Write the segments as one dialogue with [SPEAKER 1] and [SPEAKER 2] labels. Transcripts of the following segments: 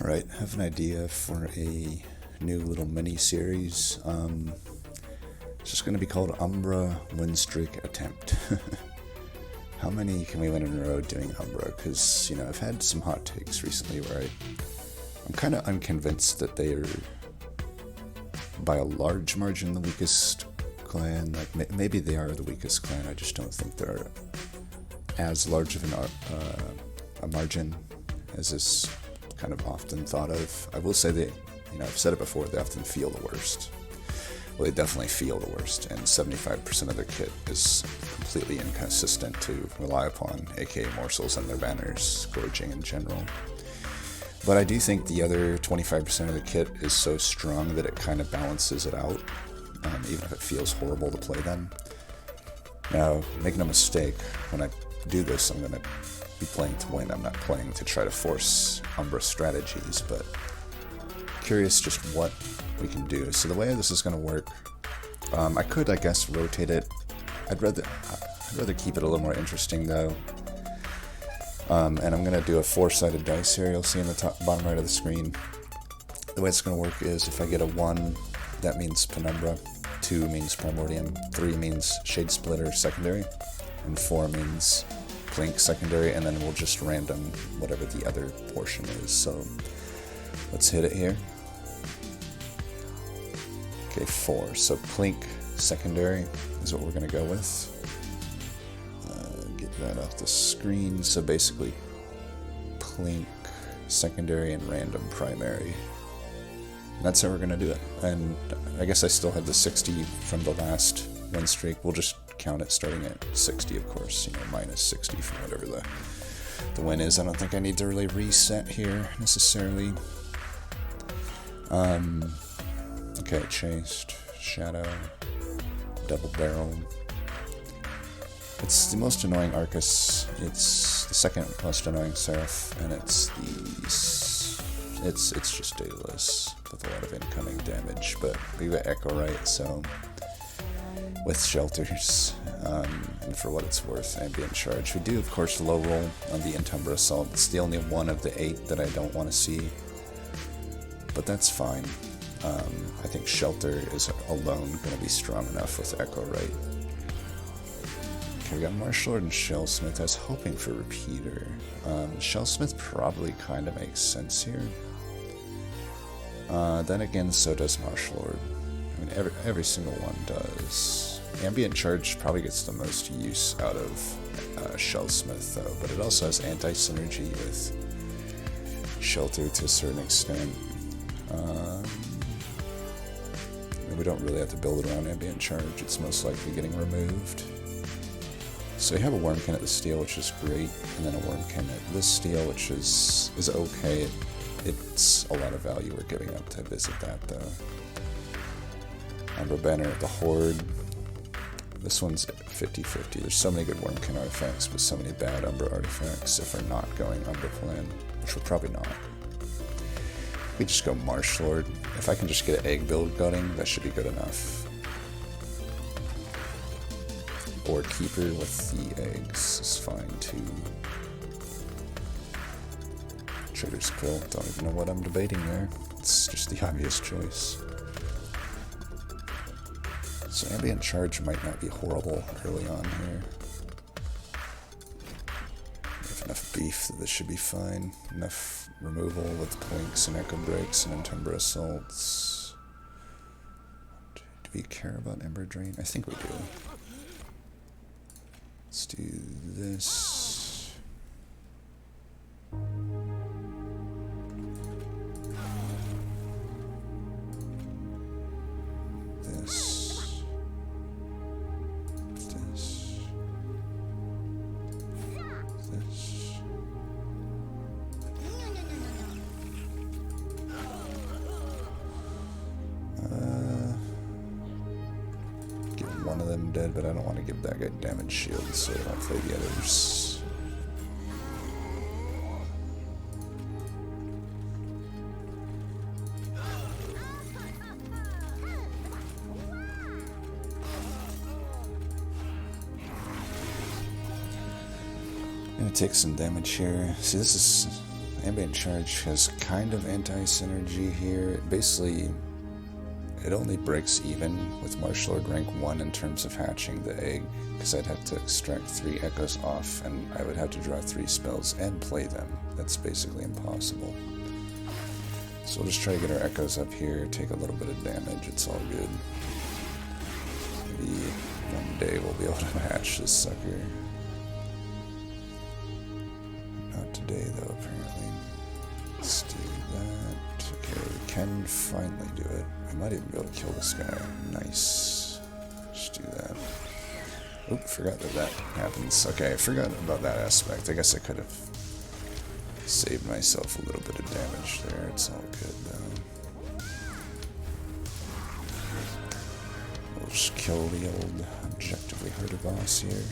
[SPEAKER 1] Alright, I have an idea for a new little mini-series. It's just going to be called Umbra Winstreak Attempt. How many can we win in a row doing Umbra? Because, you know, I've had some hot takes recently where I'm kind of unconvinced that they are, by a large margin, the weakest clan. Like, maybe they are the weakest clan, I just don't think they're as large of a margin as is kind of often thought of. I will say that, you know, I've said it before, they often feel the worst. Well, they definitely feel the worst, and 75% of their kit is completely inconsistent to rely upon, aka morsels and their banners, gorging in general. But I do think the other 25% of the kit is so strong that it kind of balances it out, even if it feels horrible to play them. Now, make no mistake, when I do this, I'm going to be playing to win. I'm not playing to try to force Umbra strategies, but curious just what we can do. So the way this is going to work, I could, I guess, rotate it. I'd rather keep it a little more interesting, though. And I'm going to do a 4-sided dice here. You'll see in the bottom right of the screen. The way it's going to work is if I get a 1, that means Penumbra. 2 means Primordium. 3 means Shade Splitter secondary. And 4 means Plink secondary. And then we'll just random whatever the other portion is. So let's hit it here. Okay, 4. So Plink secondary is what we're going to go with. Get that off the screen. So basically, Plink secondary and random primary. And that's how we're going to do it. And I guess I still have the 60 from the last win streak. We'll just count it starting at 60, of course. You know, minus 60 from whatever the win is. I don't think I need to really reset here necessarily. Okay, chased, shadow, double barrel. It's the most annoying Arcus. It's the second most annoying Seraph, and it's just dataless with a lot of incoming damage. But we got Echowright, so with shelters, and for what it's worth, ambient charge. We do, of course, low roll on the Umbra assault. It's the only one of the 8 that I don't want to see, but that's fine. I think Shelter is alone going to be strong enough with Echowright. Okay, we got Marshlord and Shellsmith. I was hoping for Repeater. Shellsmith probably kind of makes sense here. Then again, so does Marshlord. I mean, every single one does. Ambient Charge probably gets the most use out of Shellsmith, though, but it also has anti-synergy with Shelter to a certain extent. We don't really have to build it around ambient charge, it's most likely getting removed. So you have a Wormkin at the steel, which is great, and then a Wormkin at this steel, which is okay. It's a lot of value we're giving up to visit that, though. Umbra Banner at the Horde. This one's 50-50. There's so many good Wormkin artifacts, but so many bad Umbra artifacts if we're not going Umbra plan, which we're probably not. We just go Marshlord. If I can just get an egg build going, that should be good enough. Or Keeper with the eggs is fine too. Traitor's Quill, don't even know what I'm debating there. It's just the obvious choice. So ambient charge might not be horrible early on here. With enough beef that this should be fine. Enough removal with Plinks and Echo Breaks and Umbra Assaults. Do we care about Ember Drain? I think we do. Let's do this. This. This. This. One of them dead, but I don't want to give that guy damage shield, so I don't play the others. I'm gonna take some damage here. See, this is Ambient Charge has kind of anti-synergy here. Basically, it only breaks even with Marshlord rank 1 in terms of hatching the egg, because I'd have to extract 3 echoes off, and I would have to draw 3 spells and play them. That's basically impossible. So we'll just try to get our echoes up here, take a little bit of damage, it's all good. Maybe one day we'll be able to hatch this sucker. Not today though, apparently. Let's do that. Okay, we can finally do it. I might even be able to kill this guy. Nice. Just do that. Oop, forgot that that happens. Okay, I forgot about that aspect. I guess I could have saved myself a little bit of damage there. It's all good though. We'll just kill the old objectively harder boss here.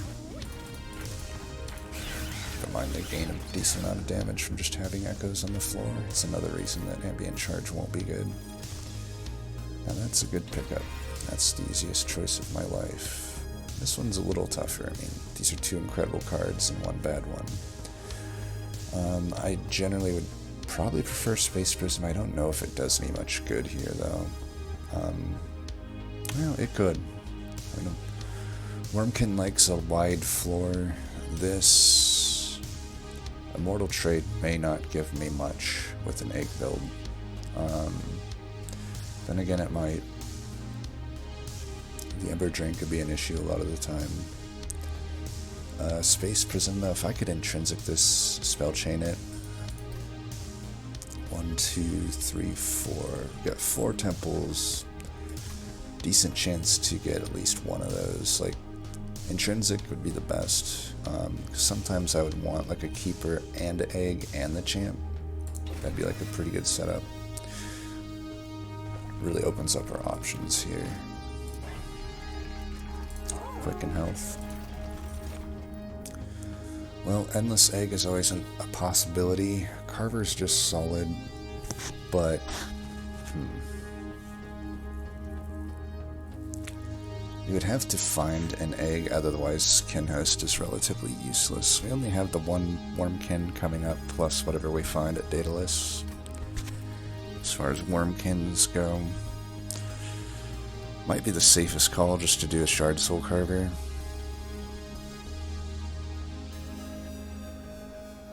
[SPEAKER 1] Don't mind they gain a decent amount of damage from just having echoes on the floor. It's another reason that Ambient Charge won't be good. Now that's a good pickup. That's the easiest choice of my life. This one's a little tougher. I mean, these are 2 incredible cards and 1 bad one. I generally would probably prefer Space Prism. I don't know if it does any much good here, though. Well, it could. I know. Wormkin likes a wide floor. This Immortal Trait may not give me much with an egg build. Then again, it might. The Ember Drain could be an issue a lot of the time. Space Prism, though, if I could intrinsic this, spell chain it. 1, 2, 3, 4. We've got 4 temples. Decent chance to get at least one of those. Like, intrinsic would be the best. Sometimes I would want like a keeper and an egg and the champ. That'd be like a pretty good setup. Really opens up our options here. Quicken health. Well, Endless Egg is always a possibility. Carver's just solid, but you would have to find an egg, otherwise Kinhost is relatively useless. We only have the 1 Wormkin coming up, plus whatever we find at Daedalus. As far as Wormkins go, might be the safest call just to do a Shardsoul Carver.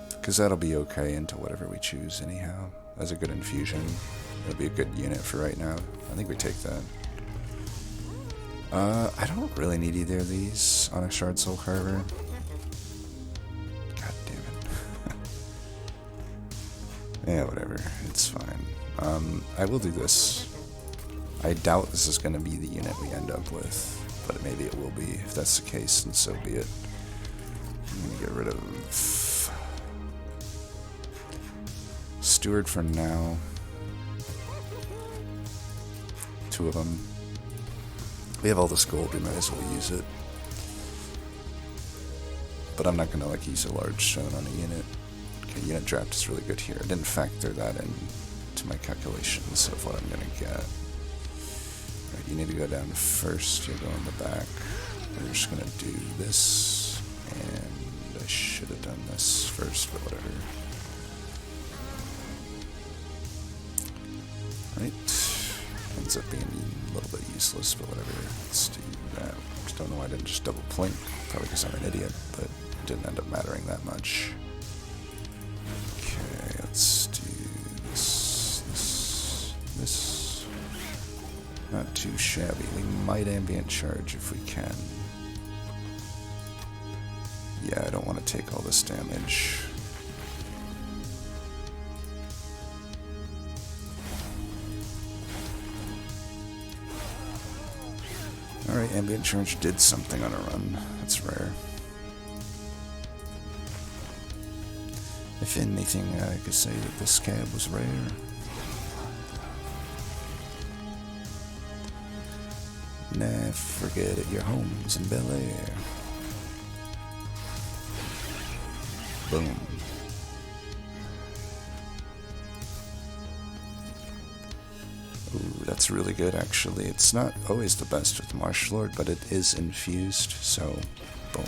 [SPEAKER 1] Because that'll be okay into whatever we choose anyhow. That's a good infusion. It'll be a good unit for right now. I think we take that. I don't really need either of these on a Shardsoul Carver. God damn it. Yeah, whatever. It's fine. I will do this. I doubt this is going to be the unit we end up with, but maybe it will be. If that's the case, then so be it. I'm going to get rid of Steward for now. 2 of them. We have all this gold, we might as well use it. But I'm not gonna use a large stone on a unit. Okay, unit draft is really good here. I didn't factor that in to my calculations of what I'm gonna get. Alright, you need to go down first, you'll go in the back. We're just gonna do this, and I should have done this first, but whatever. Right, ends up being a little bit useless, but whatever. Let's do that. Just don't know why I didn't just double plink. Probably because I'm an idiot, but it didn't end up mattering that much. Okay, let's do this. Not too shabby. We might Ambient Charge if we can. Yeah, I don't want to take all this damage. Alright, Ambient Charge did something on a run. That's rare. If anything, I could say that this cab was rare. Nah, forget it. Your home's in Bel Air. Boom. Ooh, that's really good, actually. It's not always the best with Marshlord, but it is infused, so boom.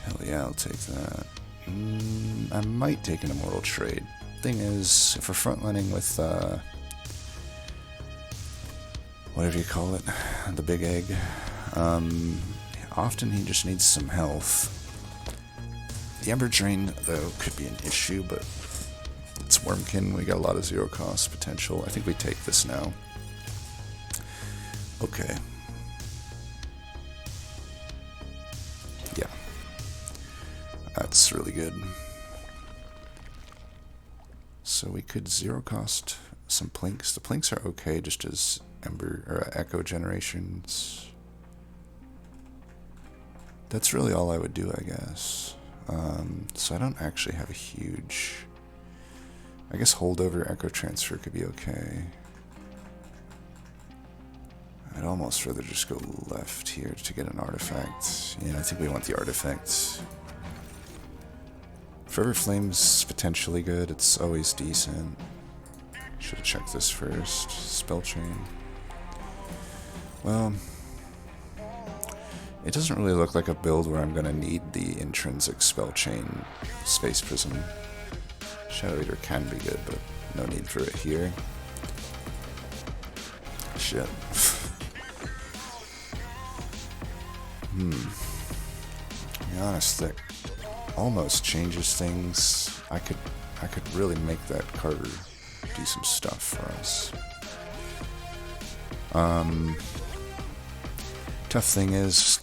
[SPEAKER 1] Hell yeah, I'll take that. I might take an Immortal trade. Thing is, if we're frontlining with, whatever you call it, the big egg, often he just needs some health. The Ember Drain, though, could be an issue, but it's Wormkin. We got a lot of zero cost potential. I think we take this now. Okay. Yeah. That's really good. So we could zero cost some Plinks. The Plinks are okay just as Ember or Echo generations. That's really all I would do, I guess. So I don't actually have a huge... I guess holdover Echo Transfer could be okay. I'd almost rather just go left here to get an artifact. Yeah, I think we want the artifact. Forever Flame's potentially good. It's always decent. Should have checked this first. Spell Chain. Well, it doesn't really look like a build where I'm going to need the intrinsic Spell Chain Space Prism. Shadow Eater can be good, but no need for it here. Shit. To be honest, that almost changes things. I could really make that Carver do some stuff for us. Tough thing is,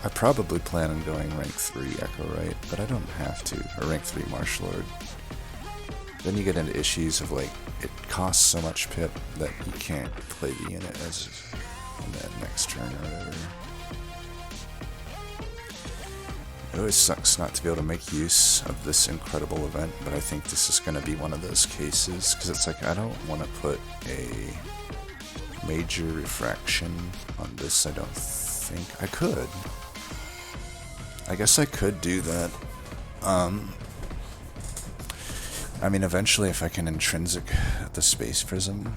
[SPEAKER 1] I probably plan on going rank 3 Echowright, but I don't have to, or rank 3 Marshlord. Then you get into issues of like, it costs so much pip that you can't play the unit as in that next turn or whatever. It always sucks not to be able to make use of this incredible event, but I think this is going to be one of those cases, because it's like, I don't want to put a major refraction on this. I don't think I could. I guess I could do that. I mean, eventually if I can intrinsic the Space Prism,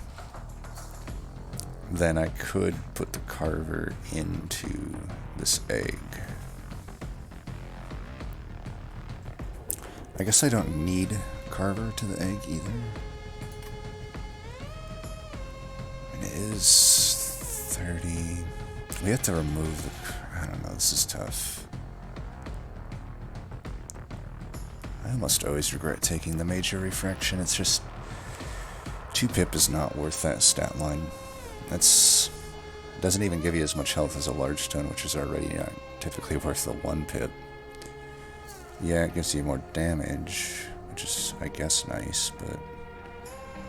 [SPEAKER 1] then I could put the Carver into this egg. I guess I don't need Carver to the egg either. I mean, it is 30. We have to remove the... I don't know, this is tough. I almost always regret taking the major refraction. It's just... 2 pip is not worth that stat line. That's... doesn't even give you as much health as a large stone, which is already not typically worth the 1 pip. Yeah, it gives you more damage, which is, I guess, nice, but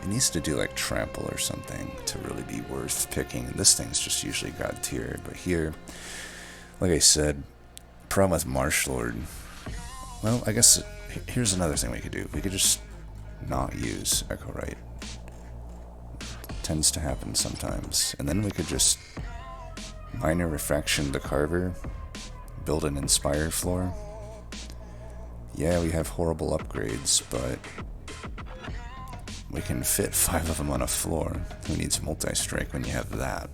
[SPEAKER 1] it needs to do, like, trample or something to really be worth picking. This thing's just usually God tier, but here, like I said, problem with Marshlord, well, I guess, here's another thing we could do. We could just not use Echowright. Tends to happen sometimes. And then we could just minor refraction the Carver, build an Inspire floor. Yeah, we have horrible upgrades, but we can fit 5 of them on a floor. Who needs multi-strike when you have that?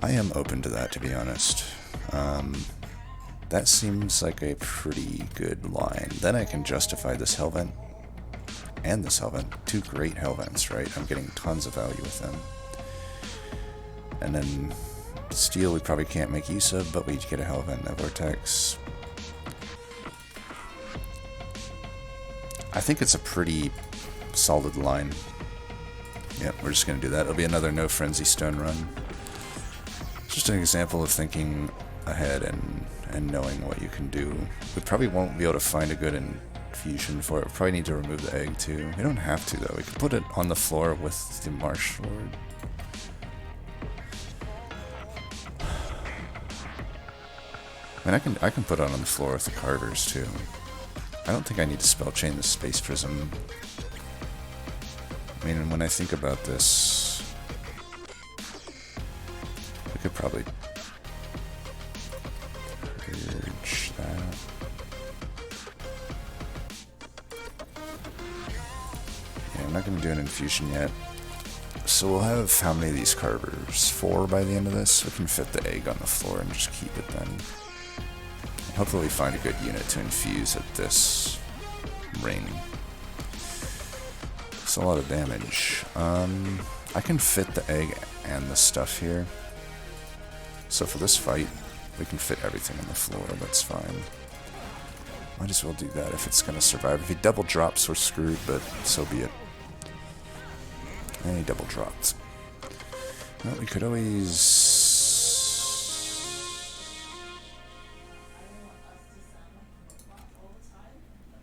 [SPEAKER 1] I am open to that, to be honest. That seems like a pretty good line. Then I can justify this Hellvent and this Hellvent. 2 great Hellvents, right? I'm getting tons of value with them. And then Steel we probably can't make use of, but we get a Hellvent and a Vortex. I think it's a pretty solid line. Yep, we're just going to do that. It'll be another no Frenzy Stone run. Just an example of thinking ahead and knowing what you can do. We probably won't be able to find a good infusion for it. We probably need to remove the egg too. We don't have to though. We can put it on the floor with the Marshlord. I mean, I can put it on the floor with the Carvers too. I don't think I need to spell chain the Space Prism. I mean, when I think about this, we could probably purge that. Yeah, I'm not going to do an infusion yet. So we'll have how many of these Carvers? 4 by the end of this. We can fit the egg on the floor and just keep it then. Hopefully we find a good unit to infuse at this ring. It's a lot of damage. I can fit the egg and the stuff here. So for this fight, we can fit everything on the floor, that's fine. Might as well do that if it's going to survive. If he double drops, we're screwed, but so be it. And he double dropped. Well, we could always...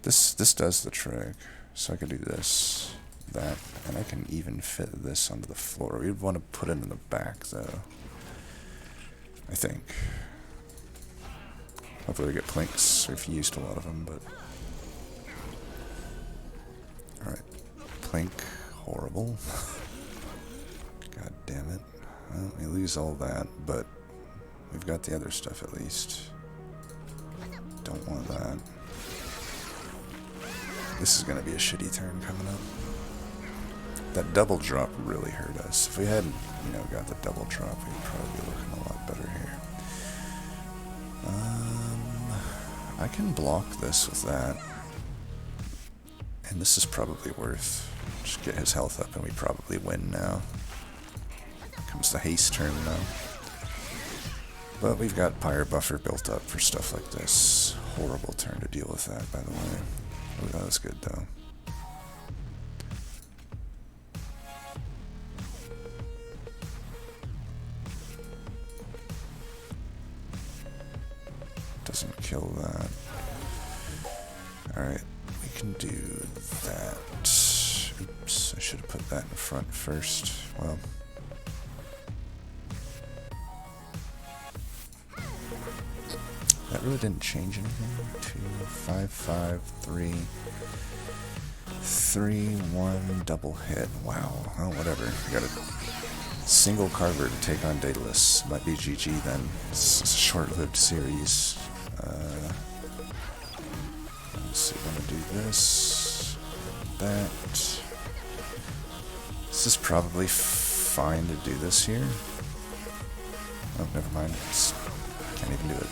[SPEAKER 1] This does the trick. So I could do this, that, and I can even fit this onto the floor. We'd want to put it in the back, though. I think. Hopefully we get plinks. We've used a lot of them, but... Alright. Plink. Horrible. God damn it. Well, we lose all that, but we've got the other stuff at least. Don't want that. This is going to be a shitty turn coming up. That double drop really hurt us. If we hadn't, got the double drop, we'd probably be looking a lot better here. I can block this with that. And this is probably worth. Just get his health up and we probably win now. Comes the haste turn now. But we've got Pyre Buffer built up for stuff like this. Horrible turn to deal with that, by the way. Oh, that was good, though. Doesn't kill that. Alright, we can do that. Oops, I should have put that in front first. Well. That really didn't change anything. 2, 5, 5, 3, 3, 1, double hit. Wow. Oh, whatever. We got a single Carver to take on Daedalus. Might be GG then. It's a short-lived series. Let's see, I'm gonna do this. That. This is probably fine to do this here. Oh, never mind. Can't even do it.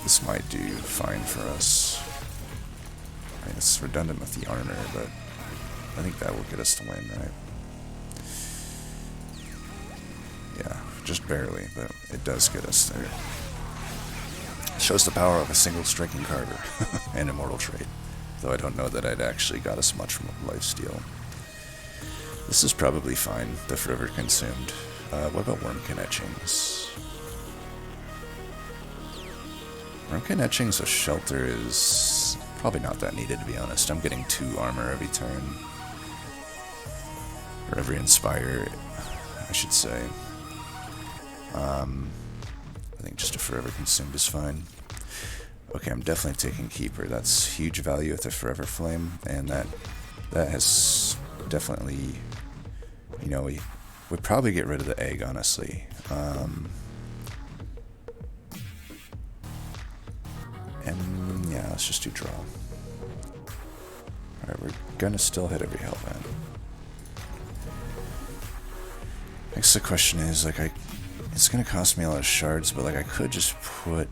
[SPEAKER 1] This might do fine for us. I mean, it's redundant with the armor, but I think that will get us to win, right? Yeah, just barely, but it does get us there. It shows the power of a single striking Carver and Immortal Trait, though I don't know that it actually got us much from lifesteal. This is probably fine, the Forever Consumed. What about Wormkin Etchings? Wormkin Etchings with Shelter is probably not that needed, to be honest. I'm getting 2 armor every turn. Or every Inspire, I should say. I think just a Forever Consumed is fine. Okay, I'm definitely taking Keeper. That's huge value with the Forever Flame, and that has definitely, we'd probably get rid of the egg, honestly. And yeah, let's just do draw. Alright, we're gonna still hit every Hellbent. I guess the question is, it's gonna cost me a lot of shards, but I could just put...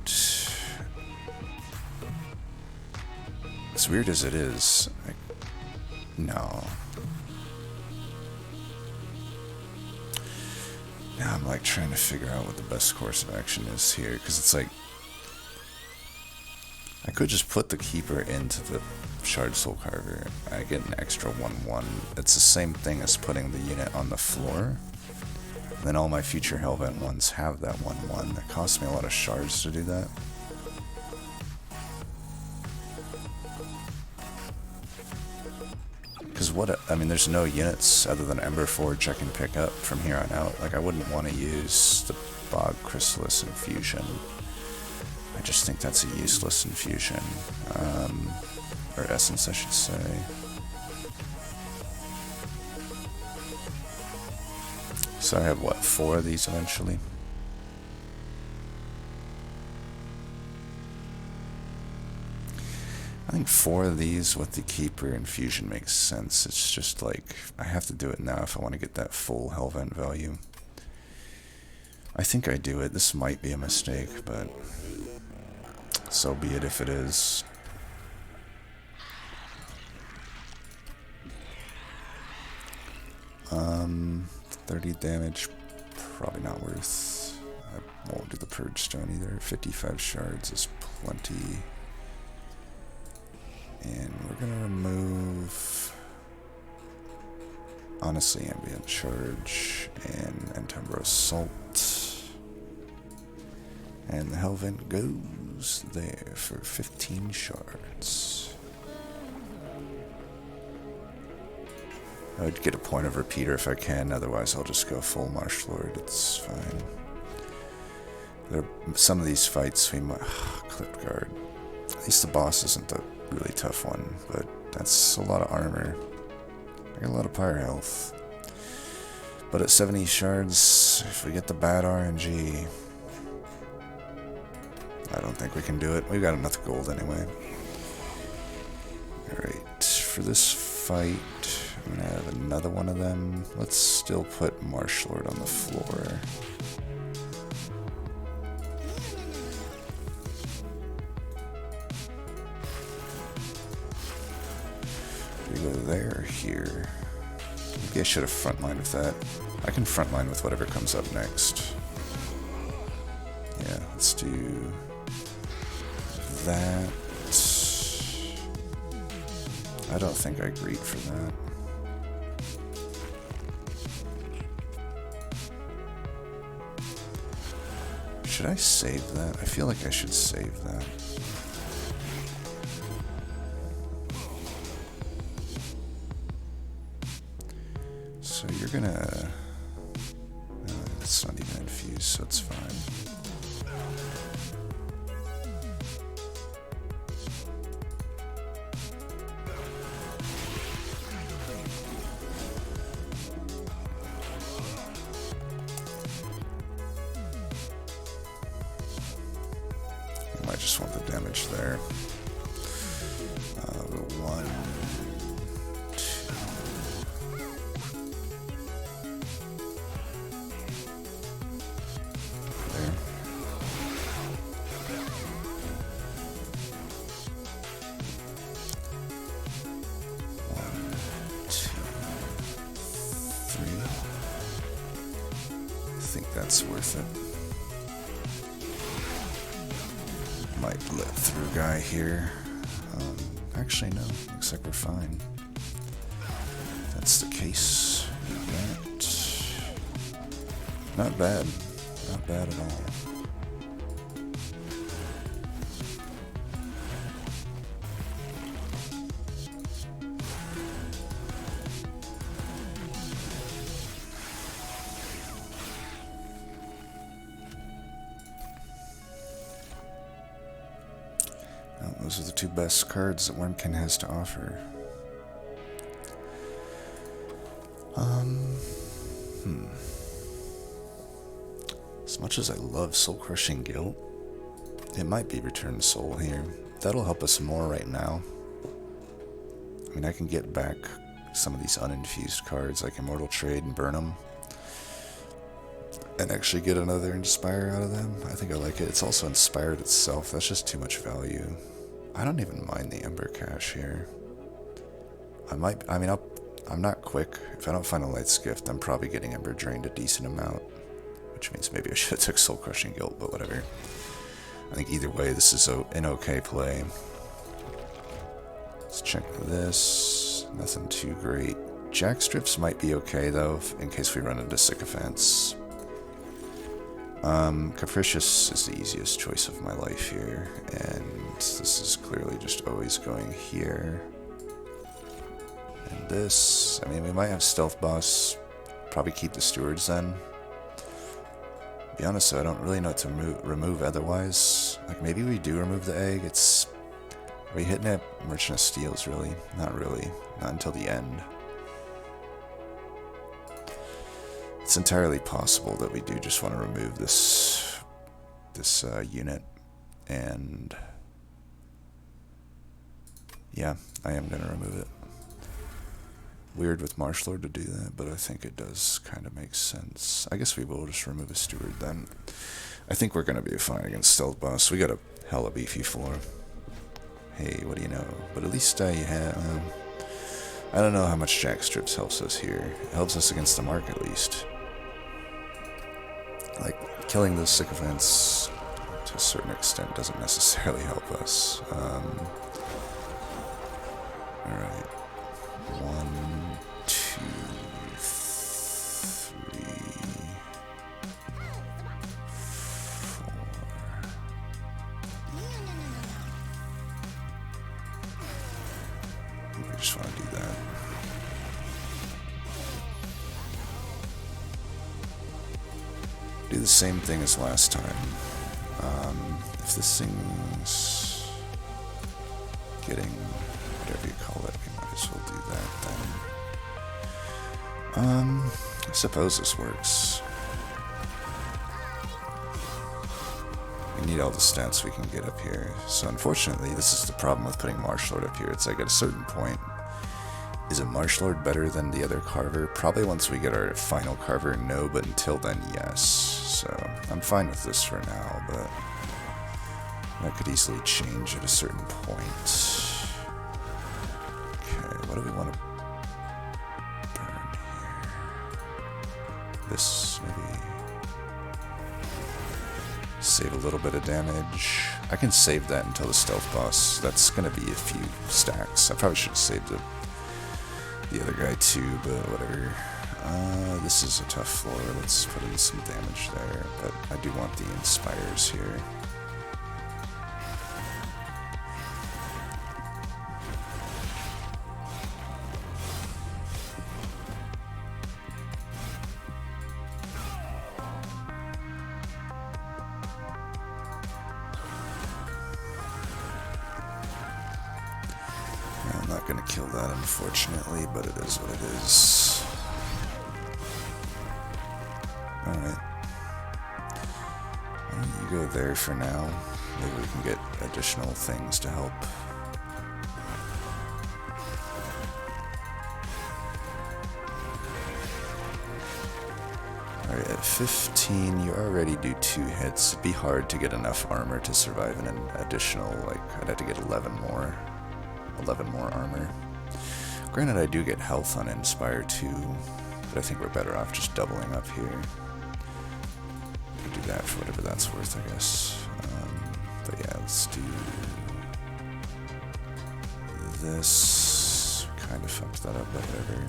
[SPEAKER 1] As weird as it is, no. Now I'm trying to figure out what the best course of action is here, because it's I could just put the Keeper into the Shardsoul Carver. I get an extra 1/1. It's the same thing as putting the unit on the floor. And then all my future Hellbent ones have that 1/1. It costs me a lot of shards to do that. Because there's no units other than Emberforge I can pick up from here on out. I wouldn't want to use the Bog Chrysalis Infusion. I just think that's a useless infusion. Or essence, I should say. So I have, 4 of these eventually? I think 4 of these with the Keeper infusion makes sense. It's just I have to do it now if I want to get that full Hellvent value. I think I do it. This might be a mistake, but so be it if it is. 30 damage, probably not worth. I won't do the Purge Stone either. 55 shards is plenty. And we're gonna remove, honestly, Ambient Charge and Entumbro Assault. And the Hellvent goes there for 15 shards. I would get a point of repeater if I can, otherwise I'll just go full Marshlord, it's fine. Some of these fights we might... Clip Guard. At least the boss isn't a really tough one, but that's a lot of armor. I got a lot of pyre health. But at 70 shards, if we get the bad RNG, I don't think we can do it. We've got enough gold anyway. Alright, for this fight, I'm gonna have another one of them. Let's still put Marshlord on the floor. Do we go there or here? Maybe I should have frontlined with that. I can frontline with whatever comes up next. Yeah, let's do that. I don't think I agreed for that. Should I save that? I feel like I should save that. So you're gonna... it's not even infused, so it's fine. I just want the damage there. 1, 2. There. One, 2, 3. I think that's worth it. Might let through guy here. Actually, no. Looks like we're fine. If that's the case. Not bad. Not bad at all. Those are the two best cards that Wormkin has to offer. As much as I love Soul Crushing Guilt, it might be Return Soul here. That'll help us more right now. I mean, I can get back some of these uninfused cards like Immortal Trade and burn them. And actually get another Inspire out of them. I think I like it. It's also Inspired itself. That's just too much value. I don't even mind the Ember Cache here. I'm not quick. If I don't find a Light's Gift, I'm probably getting Ember Drained a decent amount. Which means maybe I should have took Soul Crushing Guilt, but whatever. I think either way, this is an okay play. Let's check this. Nothing too great. Jackstrips might be okay, though, in case we run into Sycophants. Capricious is the easiest choice of my life here, and this is clearly just always going here. And this, I mean, we might have Stealth Boss, probably keep the Stewards then. To be honest, though, I don't really know what to remove otherwise. Like, maybe we do remove the egg. Are we hitting at Merchant of Steels, really? Not really. Not until the end. It's entirely possible that we do just want to remove this unit, and yeah, I am going to remove it. weird with Marshlord to do that, but I think it does kind of make sense. I guess we will just remove a steward then. I think we're going to be fine against Stealth Boss. We got a hella beefy floor. Hey, what do you know? But at least I have... I don't know how much Jack Strips helps us here. It helps us against the mark, at least. Like, killing those sycophants to a certain extent doesn't necessarily help us. Alright. 1, 2, 3, 4. We just want to do that. Do the same thing as last time. If this thing's getting whatever you call it, we might as well do that then. I suppose this works. We need all the stats we can get up here. So unfortunately, this is the problem with putting Marshlord up here. It's like at a certain point, is a Marshlord better than the other Carver? Probably once we get our final Carver, no, but until then, yes. So I'm fine with this for now, but that could easily change at a certain point. Okay, what do we want to burn here? This, maybe. Save a little bit of damage. I can save that until the Stealth Boss. That's going to be a few stacks. I probably should have saved the other guy too, but whatever. This is a tough floor. Let's put in some damage there, but I do want the Inspires here. I'm not going to kill that, unfortunately, but it is what it is. Alright. You go there for now. Maybe we can get additional things to help. Alright, at 15, you already do 2 hits. It'd be hard to get enough armor to survive in an additional, like, I'd have to get 11 more armor. Granted, I do get health on Inspire too, but I think we're better off just doubling up here. Do that for whatever that's worth, I guess. But yeah, let's do this. Kind of fucked that up, but whatever.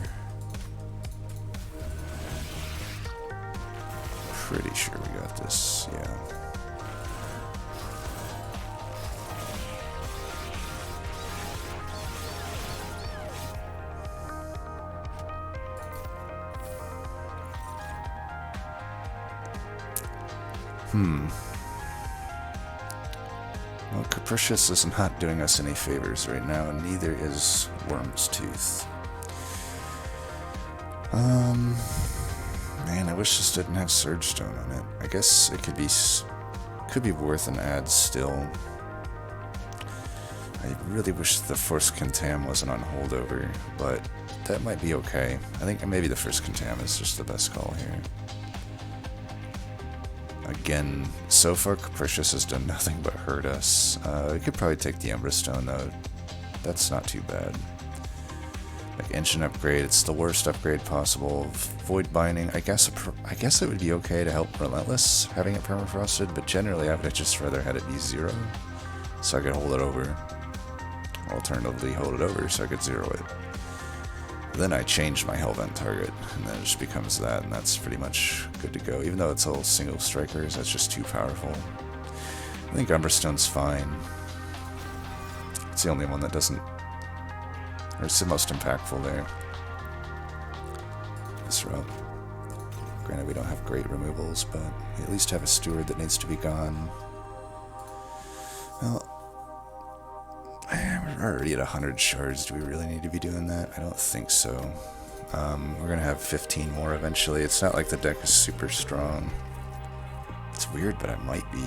[SPEAKER 1] Pretty sure we got this, yeah. Well, Capricious is not doing us any favors right now, and neither is Worm's Tooth. Man, I wish this didn't have Surge Stone on it. I guess it could be worth an ad still. I really wish the first Contam wasn't on holdover, but that might be okay. I think maybe the first Contam is just the best call here. Again, so far Capricious has done nothing but hurt us. We could probably take the Umbra Stone though. That's not too bad. Like Ancient Upgrade, it's the worst upgrade possible. Void Binding, I guess it would be okay to help Relentless having it permafrosted, but generally I would just rather had it be 0, so I could hold it over. Alternatively, hold it over so I could 0 it. Then I change my Hellvent target, and then it just becomes that, and that's pretty much good to go. Even though it's all single strikers, that's just too powerful. I think Umberstone's fine. It's the only one that doesn't... or it's the most impactful there. This row. Granted, we don't have great removals, but we at least have a steward that needs to be gone. Well... we're already at 100 shards. Do we really need to be doing that? I don't think so. We're going to have 15 more eventually. It's not like the deck is super strong. It's weird, but I might be...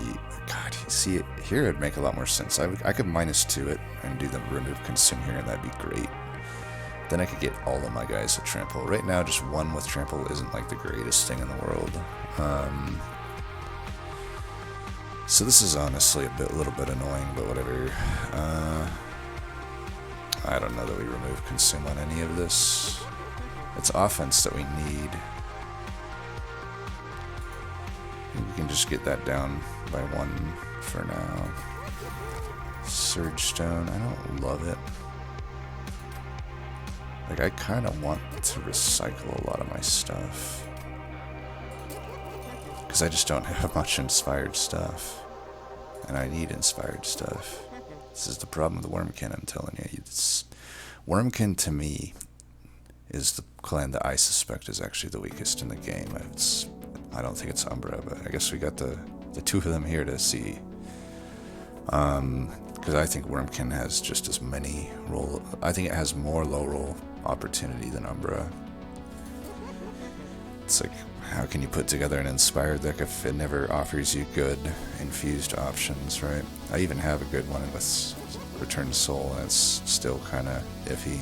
[SPEAKER 1] God, see, it here it'd make a lot more sense. I could -2 it and do the remove consume here, and that'd be great. then I could get all of my guys with trample. Right now, just one with trample isn't like the greatest thing in the world. So this is honestly a little bit annoying, but whatever. I don't know that we remove consume on any of this. It's offense that we need. I think we can just get that down by 1 for now. Surge Stone, I don't love it. Like, I kind of want to recycle a lot of my stuff. Because I just don't have much inspired stuff. And I need inspired stuff. This is the problem with Wormkin, I'm telling you. Wormkin, to me, is the clan that I suspect is actually the weakest in the game. I don't think it's Umbra, but I guess we got the two of them here to see. Because I think Wormkin has just as many roll... I think it has more low roll opportunity than Umbra. It's like, how can you put together an inspired deck if it never offers you good infused options, right? I even have a good one with Return Soul, and it's still kind of iffy.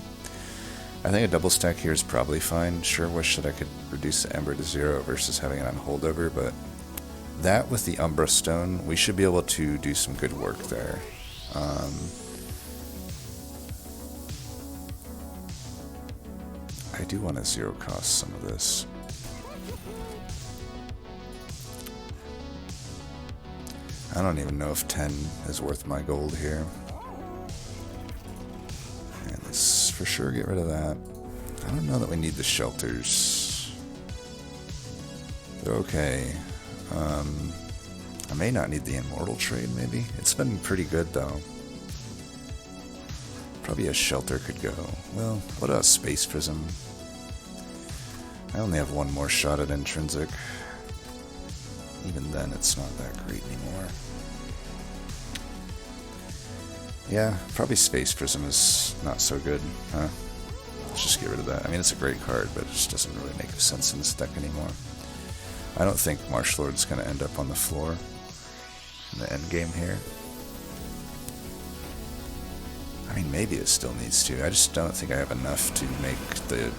[SPEAKER 1] I think a double stack here is probably fine. Sure wish that I could reduce the Ember to 0 versus having it on holdover, but that with the Umbra Stone, we should be able to do some good work there. I do want to 0 cost some of this. I don't even know if 10 is worth my gold here. And let's for sure get rid of that. I don't know that we need the shelters. They're okay. I may not need the Immortal trade, maybe. It's been pretty good, though. Probably a shelter could go. Well, what about Space Prism? I only have one more shot at Intrinsic. Even then, it's not that great anymore. Yeah, probably Space Prism is not so good, huh? Let's just get rid of that. I mean, it's a great card, but it just doesn't really make sense in this deck anymore. I don't think Marshlord's going to end up on the floor in the end game here. I mean, maybe it still needs to. I just don't think I have enough to make the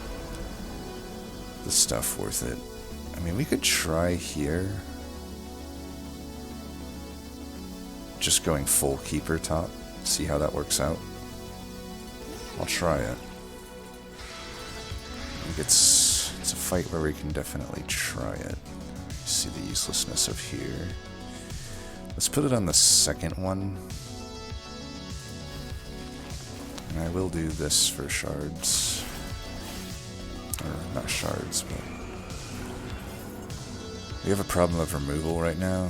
[SPEAKER 1] stuff worth it. I mean, we could try here. Just going full keeper top. See how that works out. I'll try it. I think it's a fight where we can definitely try it. See the uselessness of here. Let's put it on the second one. And I will do this for shards. Or not shards, but we have a problem of removal right now.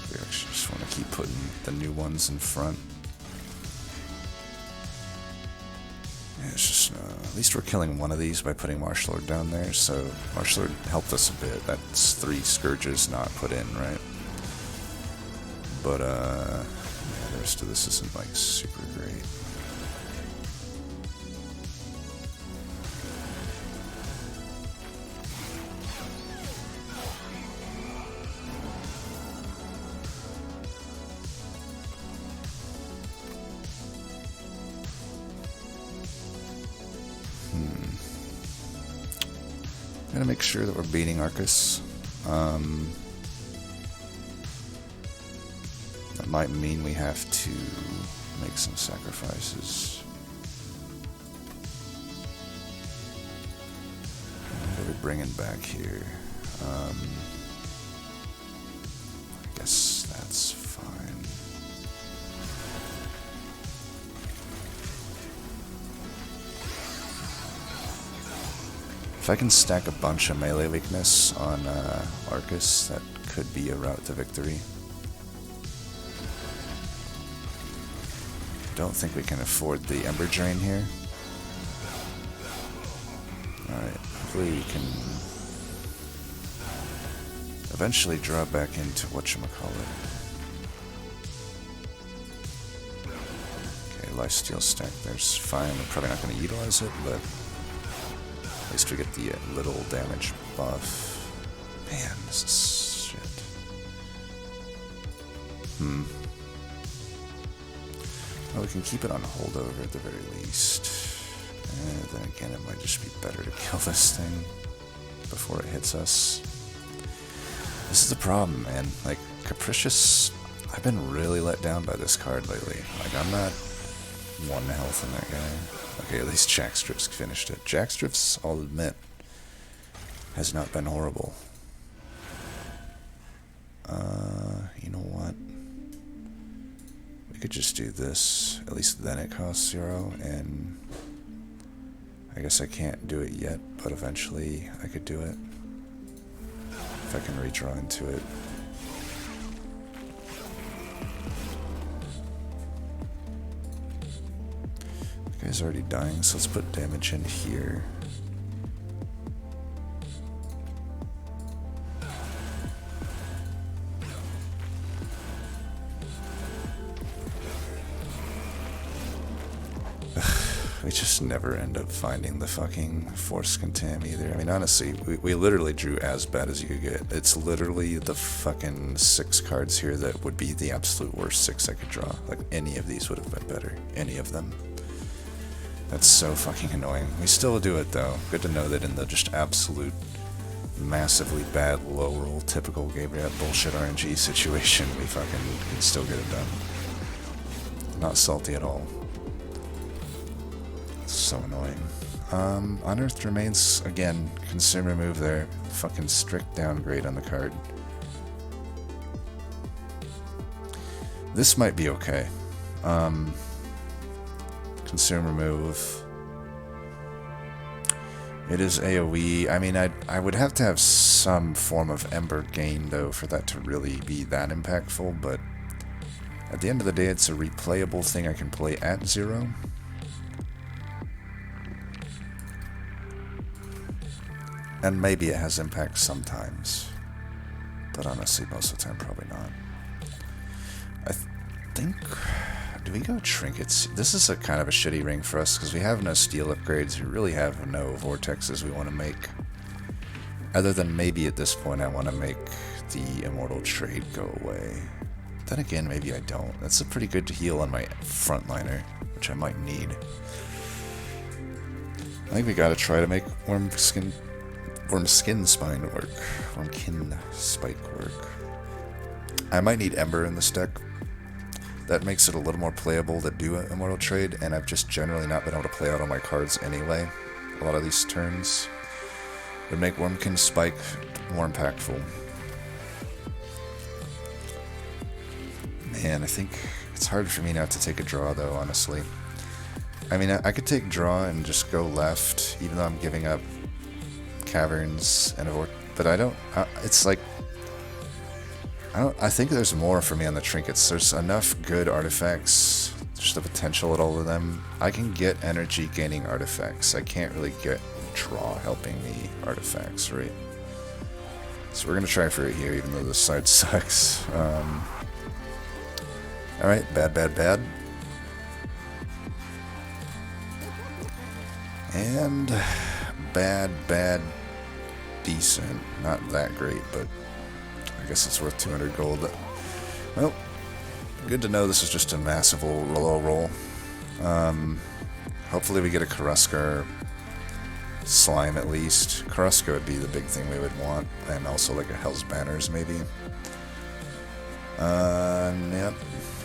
[SPEAKER 1] We actually just want to keep putting the new ones in front. Yeah, it's just, at least we're killing one of these by putting Marshlord down there, so Marshlord helped us a bit. That's 3 Scourges not put in, right? But, yeah, the rest of this isn't, like, super great. I'm gonna make sure that we're beating Arcus. That might mean we have to make some sacrifices. What are we bringing back here? I guess that's fine. If I can stack a bunch of melee weakness on Arcus, that could be a route to victory. Don't think we can afford the Ember Drain here. Alright, hopefully we can eventually draw back into whatchamacallit. Okay, lifesteal stack there's fine. We're probably not going to utilize it, but at least we get the little damage buff. Man, this is shit. Well, we can keep it on holdover at the very least. And then again, it might just be better to kill this thing before it hits us. This is the problem, man. Like, Capricious, I've been really let down by this card lately. Like, I'm not 1 health in that guy. Okay, at least Jackstrips finished it. Jackstrips, I'll admit, has not been horrible. You know what? We could just do this. At least then it costs 0, and I guess I can't do it yet, but eventually I could do it. If I can redraw into it. The guy's already dying, so let's put damage in here. We just never end up finding the fucking Force Contam either. I mean, honestly, we literally drew as bad as you could get. It's literally the fucking 6 cards here that would be the absolute worst 6 I could draw. Like, any of these would have been better. Any of them. That's so fucking annoying. We still do it, though. Good to know that in the just absolute massively bad, low roll, typical Gabriel bullshit RNG situation, we fucking can still get it done. Not salty at all. So annoying. Unearthed Remains, again, consume remove there. Fucking strict downgrade on the card. This might be okay. Consume remove. It is AoE. I mean, I would have to have some form of Ember gain, though, for that to really be that impactful, but at the end of the day, it's a replayable thing I can play at 0. And maybe it has impact sometimes. But honestly, most of the time, probably not. I think... Do we go Trinkets? This is a kind of a shitty ring for us, because we have no steel upgrades. We really have no vortexes we want to make. Other than maybe at this point I want to make the Immortal Trade go away. Then again, maybe I don't. That's a pretty good heal on my frontliner, which I might need. I think we gotta try to make Wormskin Spine work. Wormkin Spike work. I might need Ember in this deck. That makes it a little more playable to do an Immortal Trade, and I've just generally not been able to play out all my cards anyway. A lot of these turns would make Wormkin Spike more impactful. Man, I think it's hard for me not to take a draw, though, honestly. I mean, I could take draw and just go left, even though I'm giving up Caverns and a but I don't. It's like I think there's more for me on the trinkets. There's enough good artifacts. There's the potential at all of them. I can get energy gaining artifacts. I can't really get draw helping me artifacts, right? So we're gonna try for it here, even though this side sucks. All right, bad. And bad, decent. Not that great, but I guess it's worth 200 gold. Well, good to know this is just a massive low roll. Hopefully we get a Corusca slime at least. Corusca would be the big thing we would want, and also like a Hell's Banners maybe. Yep.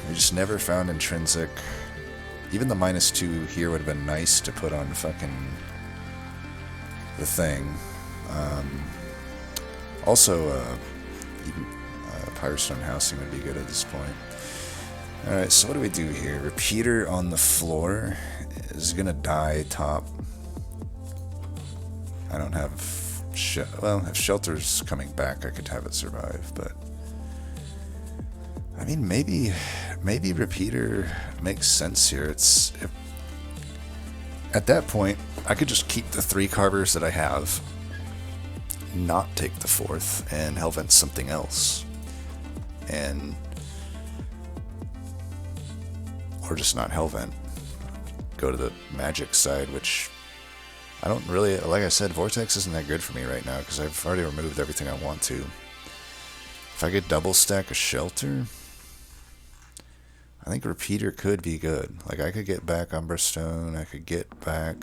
[SPEAKER 1] We just never found intrinsic. Even the -2 here would have been nice to put on fucking the thing. Also, even Pyrostone Housing would be good at this point. Alright, so what do we do here? Repeater on the floor is gonna die top. I don't have... well, if Shelter's coming back, I could have it survive, but... I mean, maybe Repeater makes sense here. At that point, I could just keep the 3 Carvers that I have, not take the 4th, and Hellvent something else. Or just not Hellvent. Go to the magic side, which I don't really... Like I said, Vortex isn't that good for me right now, because I've already removed everything I want to. If I could double stack a Shelter... I think Repeater could be good. Like, I could get back Umbra Stone, I could get back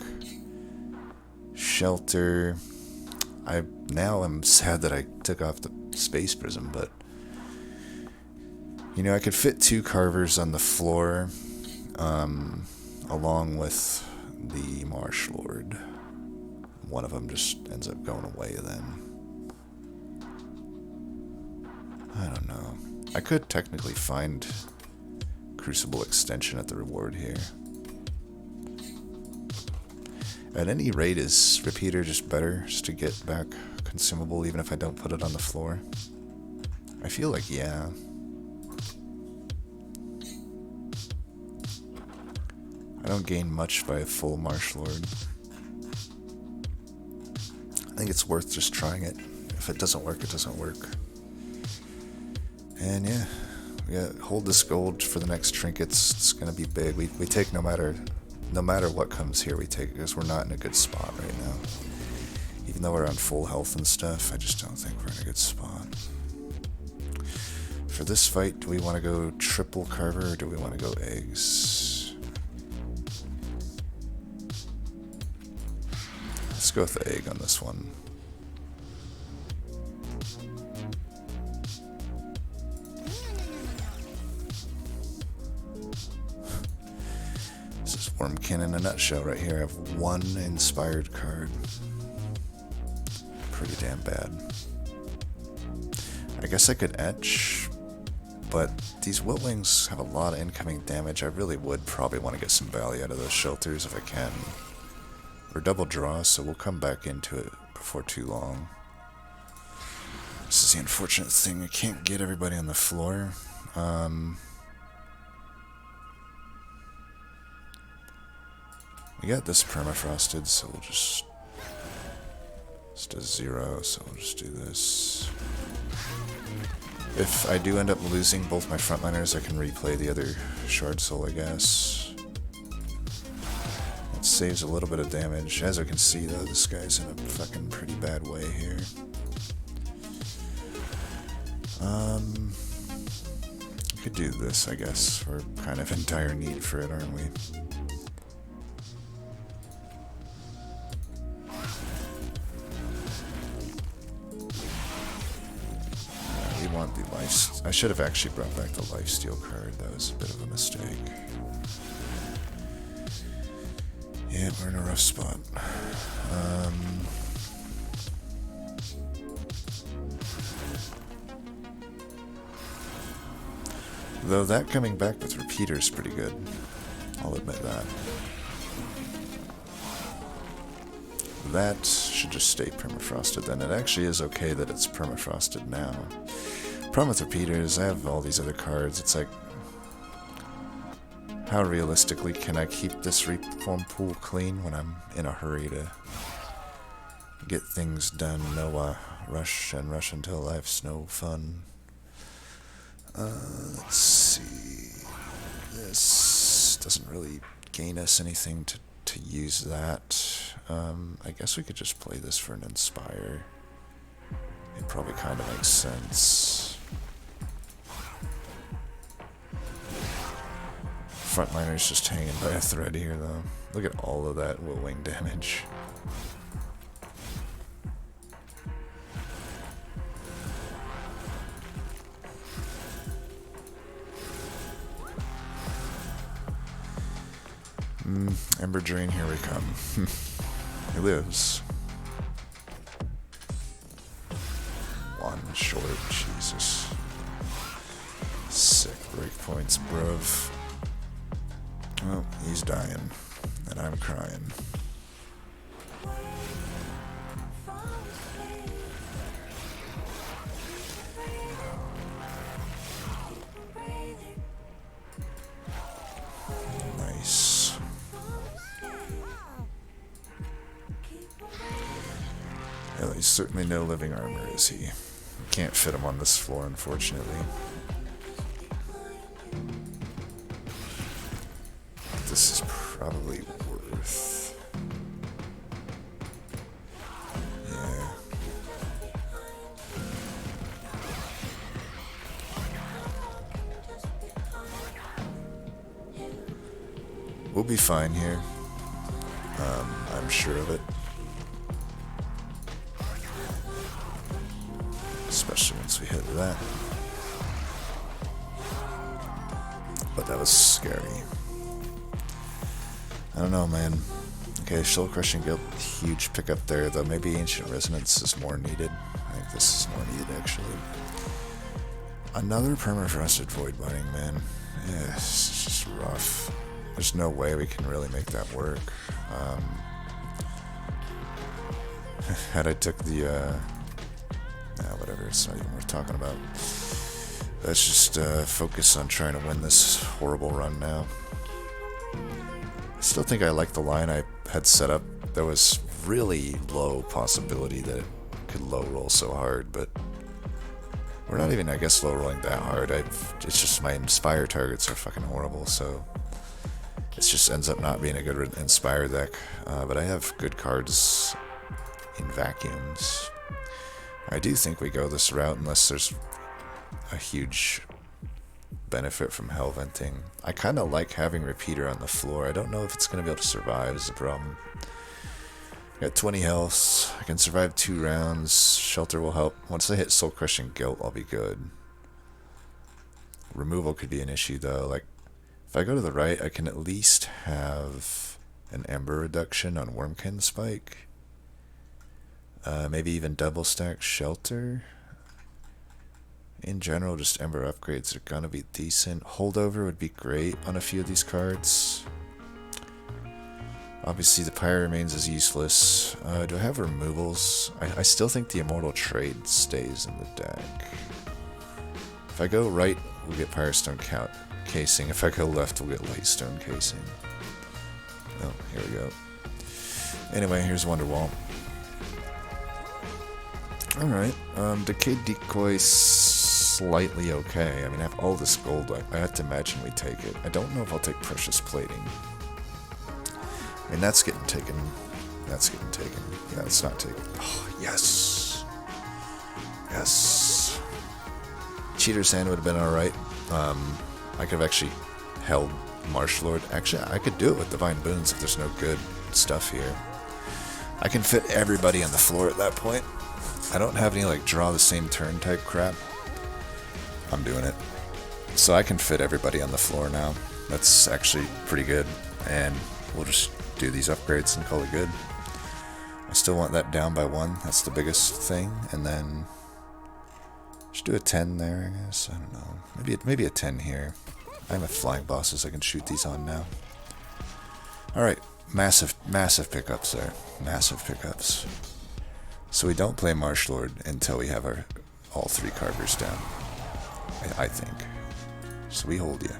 [SPEAKER 1] Shelter. Now I'm sad that I took off the Space Prism, but you know, I could fit 2 Carvers on the floor, along with the Marshlord. One of them just ends up going away then. I don't know. I could technically find Crucible Extension at the reward here. At any rate, is Repeater just better, just to get back consumable even if I don't put it on the floor? I feel like, yeah. I don't gain much by a full Marshlord. I think it's worth just trying it. If it doesn't work, it doesn't work. And yeah, we got hold this gold for the next trinkets. It's gonna be big. We take no matter what comes here, we take it because we're not in a good spot right now. Even though we're on full health and stuff, I just don't think we're in a good spot. For this fight, do we want to go triple Carver or do we want to go eggs? Let's go with the egg on this one. This is Wormkin in a nutshell right here. I have 1 inspired card. Pretty damn bad. I guess I could etch, but these Wiltwings have a lot of incoming damage. I really would probably want to get some value out of those shelters if I can. We're double draw, so we'll come back into it before too long. This is the unfortunate thing. I can't get everybody on the floor. We got this permafrosted, so we'll just a 0, so we'll just do this. If I do end up losing both my frontliners, I can replay the other Shardsoul, I guess. It saves a little bit of damage. As I can see, though, this guy's in a fucking pretty bad way here. We could do this, I guess. We're kind of in dire need for it, aren't we? Want the life. I should have actually brought back the lifesteal card. That was a bit of a mistake. Yeah, we're in a rough spot. Though that coming back with Repeater is pretty good. I'll admit that. That should just stay permafrosted then. It actually is okay that it's permafrosted now. Problem with Repeaters, I have all these other cards. It's like, how realistically can I keep this reform pool clean when I'm in a hurry to get things done? No rush until life's no fun. Let's see. This doesn't really gain us anything to use that. I guess we could just play this for an Inspire. It probably kind of makes sense. Frontliner's just hanging by a thread here, though. Look at all of that Wiltwing damage. Ember Drain, here we come. He lives. 1 short, Jesus. Sick breakpoints, bruv. Oh, he's dying, and I'm crying. Nice. Well, he's certainly no living armor, is he? Can't fit him on this floor, unfortunately. This is probably worth... Yeah. We'll be fine here. I'm sure of it. Especially once we hit that. But that was scary. I don't know, man. Okay, Soul Crushing Guild, huge pickup there, though maybe Ancient Resonance is more needed. I think this is more needed, actually. Another Permafrosted Void Binding, man. Yeah, it's just rough. There's no way we can really make that work. Had I took the, whatever, it's not even worth talking about. Let's just focus on trying to win this horrible run now. I still think I like the line I had set up. There was really low possibility that it could low roll so hard, but we're not even, I guess, low rolling that hard. It's just my Inspire targets are fucking horrible, so it just ends up not being a good Inspire deck. But I have good cards in vacuums. I do think we go this route unless there's a huge benefit from Hell Venting. I kind of like having Repeater on the floor. I don't know if it's going to be able to survive is the problem. Got 20 health. I can survive 2 rounds. Shelter will help. Once I hit Soul Crushing Guilt, I'll be good. Removal could be an issue though. Like, if I go to the right, I can at least have an Ember reduction on Wormkin Spike. Maybe even double stack Shelter. In general, just Ember upgrades are gonna be decent. Holdover would be great on a few of these cards. Obviously, the Pyre remains as useless. Do I have removals? I still think the Immortal Trade stays in the deck. If I go right, we'll get Pyrestone Casing. If I go left, we'll get Lightstone Casing. Oh, here we go. Anyway, here's Wonderwall. Alright, Decayed Decoy slightly okay. I mean, I have all this gold. I have to imagine we take it. I don't know if I'll take Precious Plating. I mean, that's getting taken. That's getting taken. Yeah, it's not taken. Oh, yes! Yes! Cheater's Hand would have been alright. I could have actually held Marshlord. Actually, I could do it with Divine Boons if there's no good stuff here. I can fit everybody on the floor at that point. I don't have any, like, draw the same turn type crap. I'm doing it. So I can fit everybody on the floor now. That's actually pretty good. And we'll just do these upgrades and call it good. I still want that down by 1. That's the biggest thing. And then just do a 10 there, I guess. I don't know. Maybe a 10 here. I have flying bosses I can shoot these on now. Alright. Massive pickups there. Massive pickups. So we don't play Marshlord until we have our all 3 Carvers down. I think. So we hold you.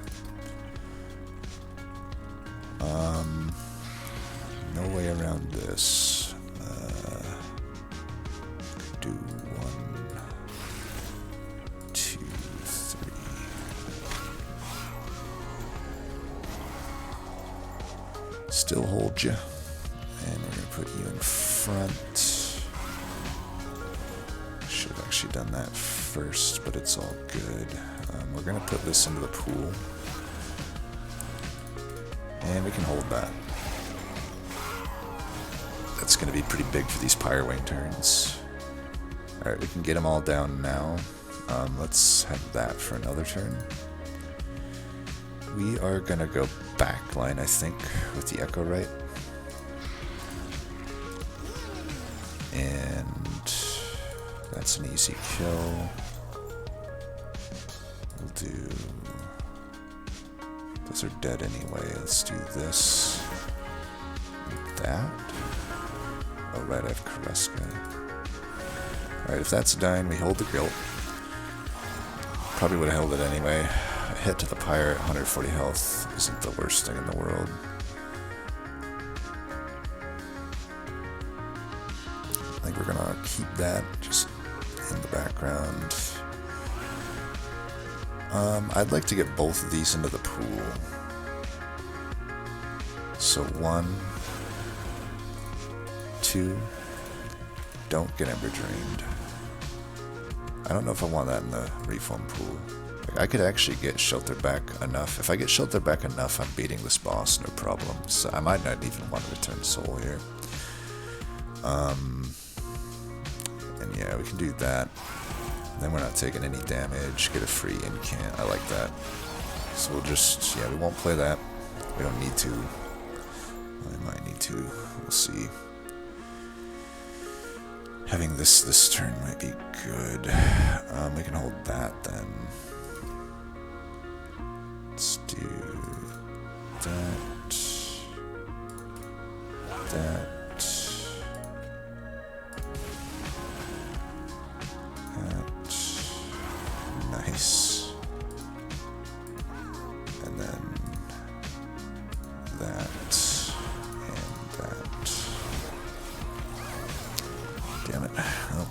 [SPEAKER 1] No way around this. Do 1, 2, 3. Still hold you. And we're gonna put you in front. Should have actually done that first, but it's all good. We're gonna put this into the pool. And we can hold that. That's going to be pretty big for these Pyrewing turns. Alright, we can get them all down now. Let's have that for another turn. We are going to go backline, I think, with the Echowright. And that's an easy kill. We'll do... Those are dead anyway. Let's do this. That. Oh, right, I have Corusca. Alright, if that's dying, we hold the guilt. Probably would have held it anyway. A hit to the Pyre at 140 health isn't the worst thing in the world. I think we're gonna keep that just in the background. I'd like to get both of these into the pool. So 1, 2, don't get Ember Drained. I don't know if I want that in the reform pool. I could actually get shelter back enough. If I get shelter back enough, I'm beating this boss, no problem. So I might not even want to return soul here. And yeah, we can do that. Then we're not taking any damage. Get a free incant. I like that. So we'll just, yeah, we won't play that. We don't need to. I might need to. We'll see. Having this turn might be good. We can hold that then. Let's do that. That. Nice. And then that and that. Damn it. Well,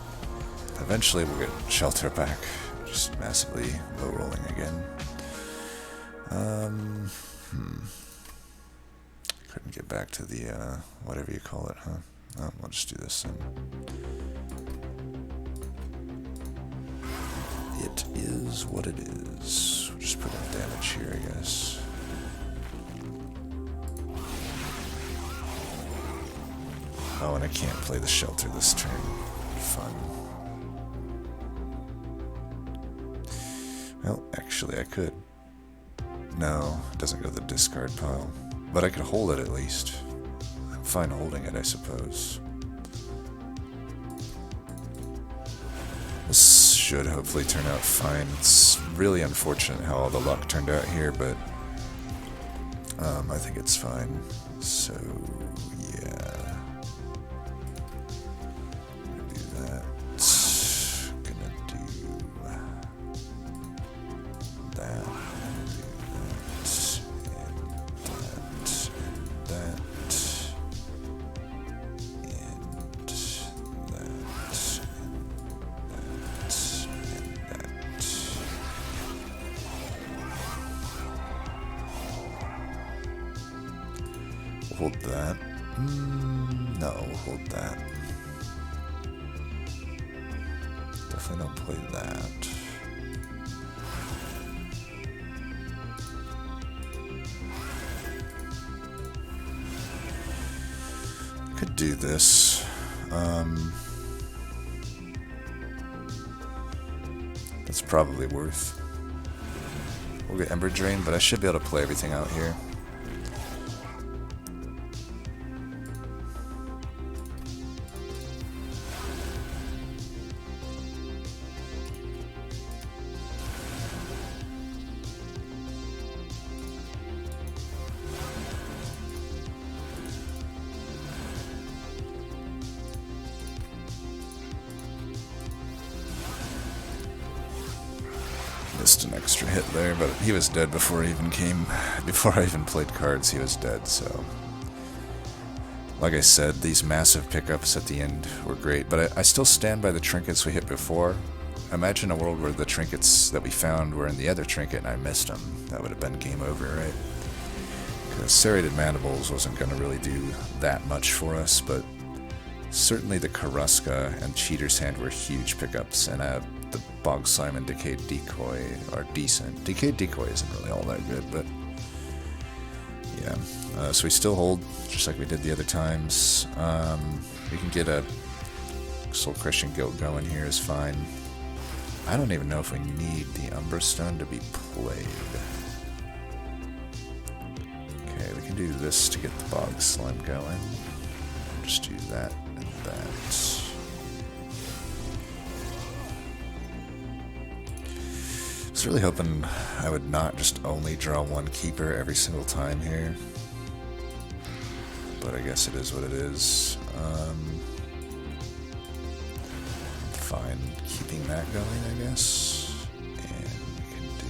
[SPEAKER 1] eventually we'll get shelter back. Just massively low rolling again. Couldn't get back to the whatever you call it, huh? Oh, we'll just do this then. It is what it is. We'll just put in damage here, I guess. Oh, and I can't play the shelter this turn. Fun. Well, actually, I could. No, it doesn't go to the discard pile. But I could hold it at least. I'm fine holding it, I suppose. This should hopefully turn out fine. It's really unfortunate how all the luck turned out here, but I think it's fine. So, yeah. Gonna do that. Gonna do that. Hold that. No, we'll hold that. Definitely don't play that. Could do this. That's probably worth. We'll get Ember Drain, but I should be able to play everything out here. Missed an extra hit there, but he was dead before I even played cards. He was dead, so like I said, these massive pickups at the end were great, but I still stand by the trinkets we hit before. Imagine a world where the trinkets that we found were in the other trinket and I missed them. That would have been game over, right? Because Serrated Mandibles wasn't going to really do that much for us, but certainly the Corusca and Cheater's Hand were huge pickups, and the Bog Slime and Decayed Decoy are decent. Decayed Decoy isn't really all that good, but yeah. So we still hold, just like we did the other times. We can get a Soul Crushing Guilt going here is fine. I don't even know if we need the Umbra Stone to be played. Okay, we can do this to get the Bog Slime going. Just do that and that. I was really hoping I would not just only draw one keeper every single time here. But I guess it is what it is. Fine keeping that going, I guess. And we can do...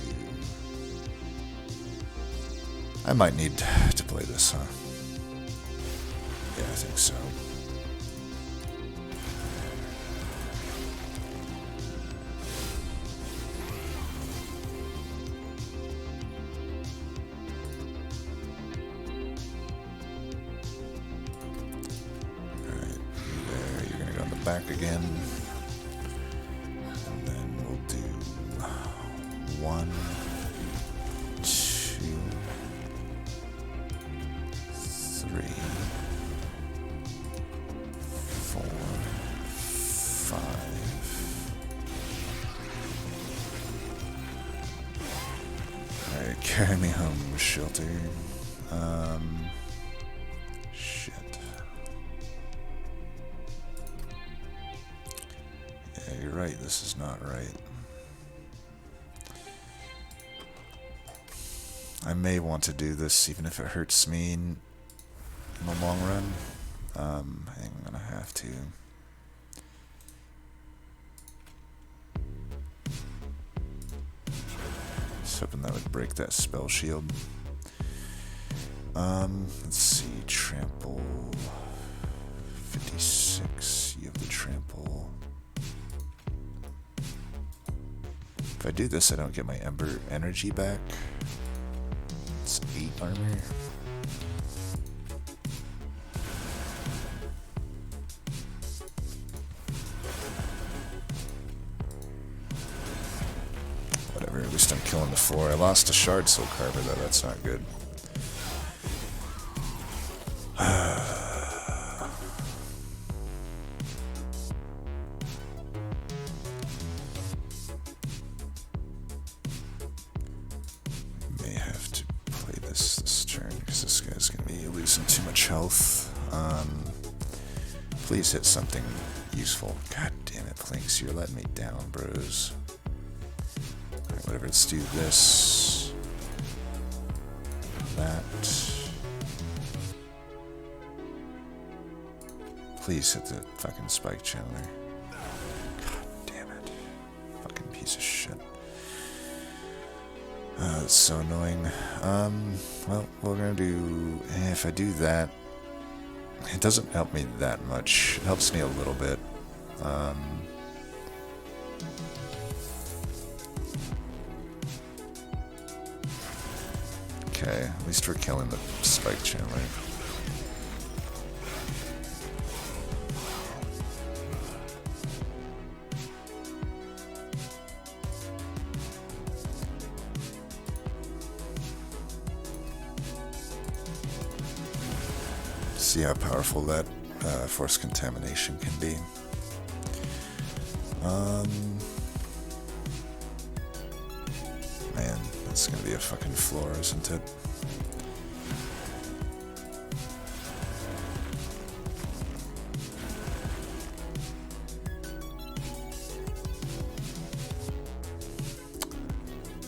[SPEAKER 1] I might need to play this, huh? Yeah, I think so. Back again, and then we'll do 1, 2, 3, 4, 5. Alright, carry me home, shelter. Shit. Yeah, you're right, this is not right. I may want to do this even if it hurts me in the long run. I'm gonna have to. Just hoping that would break that spell shield. Let's see, trample 56, you have the trample. If I do this, I don't get my Ember energy back. It's 8 armor. Whatever, at least I'm killing the 4. I lost a Shardsoul Carver though, that's not good. May have to play this turn because this guy's going to be losing too much health. Please hit something useful. God damn it, Plinks, you're letting me down, bros. Alright, whatever, let's do this. That. Please hit the fucking spike channeler. God damn it. Fucking piece of shit. That's so annoying. Well, we're gonna do... if I do that, it doesn't help me that much. It helps me a little bit. Okay, at least we're killing the spike channeler. See how powerful that force contamination can be. Man, that's gonna be a fucking floor, isn't it?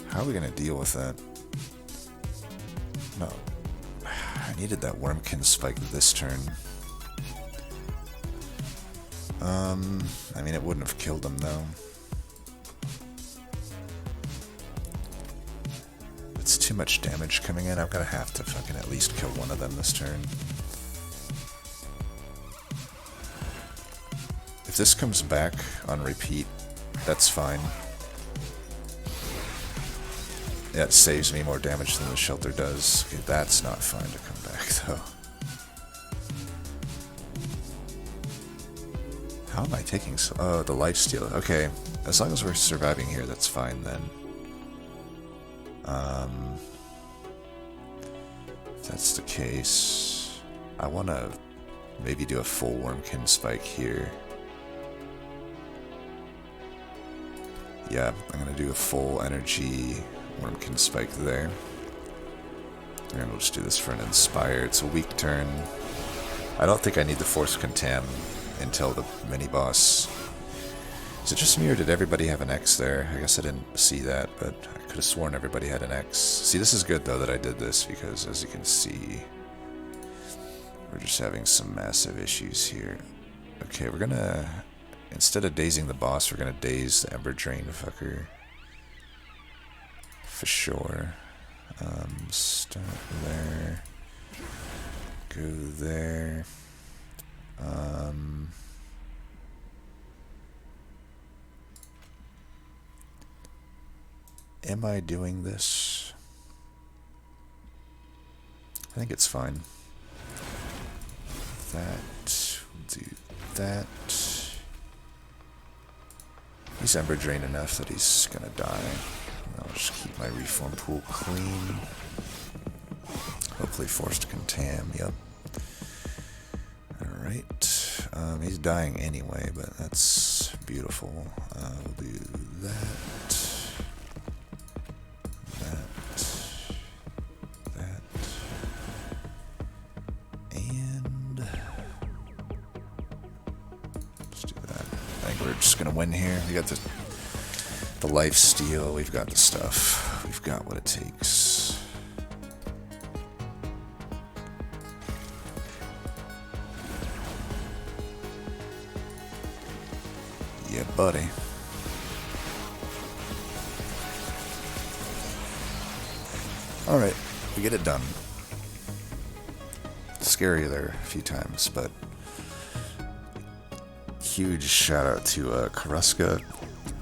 [SPEAKER 1] How are we gonna deal with that? No. I needed that Wormkin spike this turn. I mean, it wouldn't have killed him though. It's too much damage coming in. I'm gonna have to fucking at least kill one of them this turn. If this comes back on repeat, that's fine. Yeah, it saves me more damage than the shelter does. Okay, that's not fine to come back though. How am I taking so... oh, the lifesteal. Okay, as long as we're surviving here, that's fine then. If that's the case, I want to maybe do a full Wormkin spike here. Yeah, I'm going to do a full energy Wormkin spike there. And we'll just do this for an Inspire. It's a weak turn. I don't think I need the Force Contam until the mini-boss. Is it just me or did everybody have an X there? I guess I didn't see that, but I could have sworn everybody had an X. See, this is good though that I did this because as you can see, we're just having some massive issues here. Okay, we're gonna, instead of dazing the boss, we're gonna daze the Ember Drain fucker. For sure. Start there. Go there. Am I doing this? I think it's fine. That, we'll do that. He's Ember Drain enough that he's gonna die. I'll just keep my reform pool clean. Hopefully forced contam, yep. Alright, he's dying anyway, but that's beautiful. We'll do that, and let's do that. I think we're just gonna win here. We got the life steal, we've got the stuff, we've got what it takes. Yeah, buddy. Alright, we get it done. Scary there a few times, but huge shout out to Corusca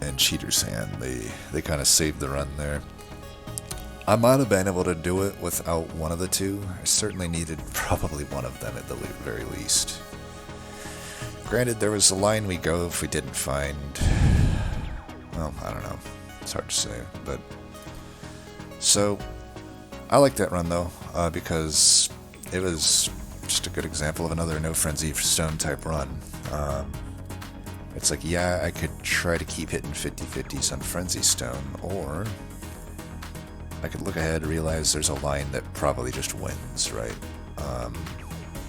[SPEAKER 1] and Cheater's Hand. They kind of saved the run there. I might have been able to do it without one of the two. I certainly needed probably one of them at the very least. Granted, there was a line we go if we didn't find... Well, I don't know. It's hard to say, but... So, I like that run, though, because it was just a good example of another No Frenzy Stone type run. It's like, yeah, I could try to keep hitting 50-50s on Frenzy Stone, or I could look ahead and realize there's a line that probably just wins, right?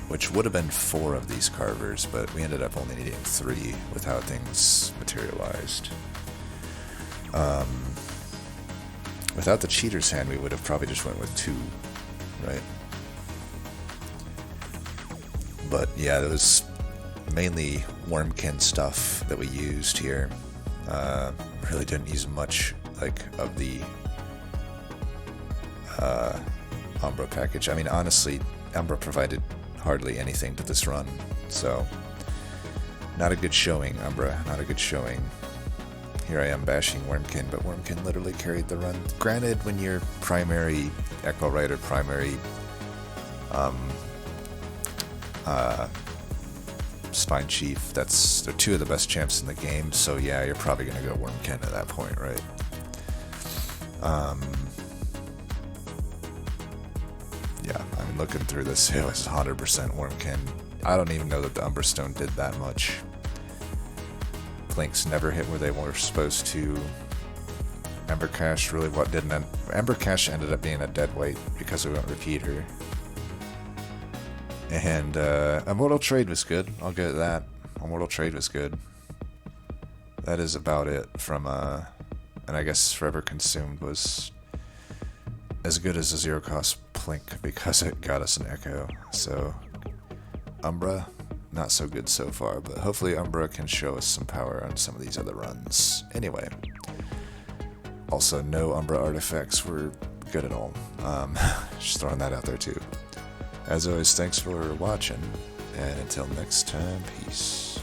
[SPEAKER 1] Which would have been 4 of these Carvers, but we ended up only needing 3 with how things materialized. Without the Cheater's Hand, we would have probably just went with 2, right? But yeah, it was mainly Wormkin stuff that we used here. Really didn't use much like of the Umbra package. I mean, honestly, Umbra provided hardly anything to this run, so not a good showing, Umbra, not a good showing. Here I am bashing Wormkin, but Wormkin literally carried the run. Granted, when you're primary Echowright or primary Spine Chief, they're 2 of the best champs in the game, so yeah, you're probably going to go Wormkin at that point, right? Yeah, I mean, looking through this, it was 100% Wormkin. I don't even know that the Umbra Stone did that much. Links never hit where they were supposed to. Ember Cache really Ember Cache ended up being a dead weight because we went Repeater. And Immortal Trade was good, I'll get that. Immortal Trade was good. That is about it from, and I guess Forever Consumed was as good as a zero cost Plink because it got us an Echo. So, Umbra, not so good so far, but hopefully Umbra can show us some power on some of these other runs. Anyway, also no Umbra artifacts were good at all. Just throwing that out there too. As always, thanks for watching, and until next time, peace.